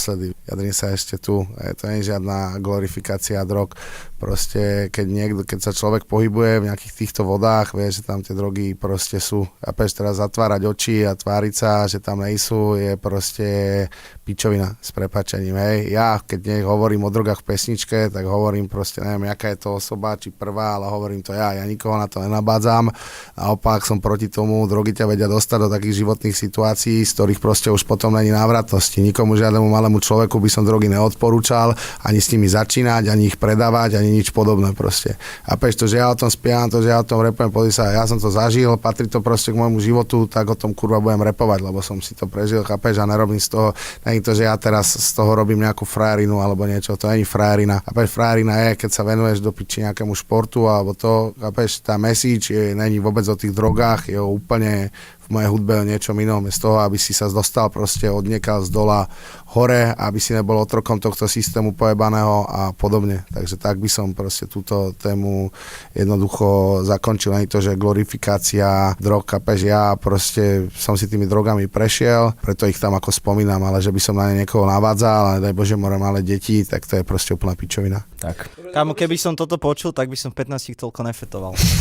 naposledy, jadrím sa ešte tu. To nie je žiadna glorifikácia drog. Proste, keď sa človek pohybuje v nejakých týchto vodách, vie, že tam tie drogy proste sú. A teraz zatvárať oči a tváriť sa, že tam nejsú, je proste pičovina s prepáčením. Hej. Ja, keď hovorím o drogách v pesničke, tak hovorím proste, neviem, aká je to osoba, či prvá, ale hovorím to ja nikoho na to nenabádzam. Naopak som proti tomu, drogy ťa vedia dostať do takých životných situácií, z ktorých proste už potom není návratnosti. Nikomu, žiadnemu malému človeku by som drogy neodporúčal, ani s nimi začínať, ani ich predávať, ani nič podobné proste. A to, že ja o tom spievam, to, že ja o tom repujem, pozri sa, ja som to zažil, patrí to proste k môjmu životu, tak o tom kurva budem repovať, lebo som si to prežil, chápeš, a nerobím z toho, nie to, že ja teraz z toho robím nejakú frajerinu alebo niečo, to nie je frajerina. Chápeš, frajerina je, keď sa venuješ do piči nejakému športu, alebo to, chápeš, tá message není vôbec o tých drogách, je úplne v mojej hudbe o niečom inom, z toho, aby si sa dostal proste odniekal z dola hore, aby si nebol otrokom tohto systému pojebaného a podobne. Takže tak by som proste túto tému jednoducho zakončil. Ani to, že glorifikácia drog, chápeš, ja proste som si tými drogami prešiel, preto ich tam ako spomínam, ale že by som na ne niekoho navádzal, ale daj Bože, more malé deti, tak to je proste úplná pičovina. Tak. Kámo, keby som toto počul, tak by som v 15 toľko nefetoval.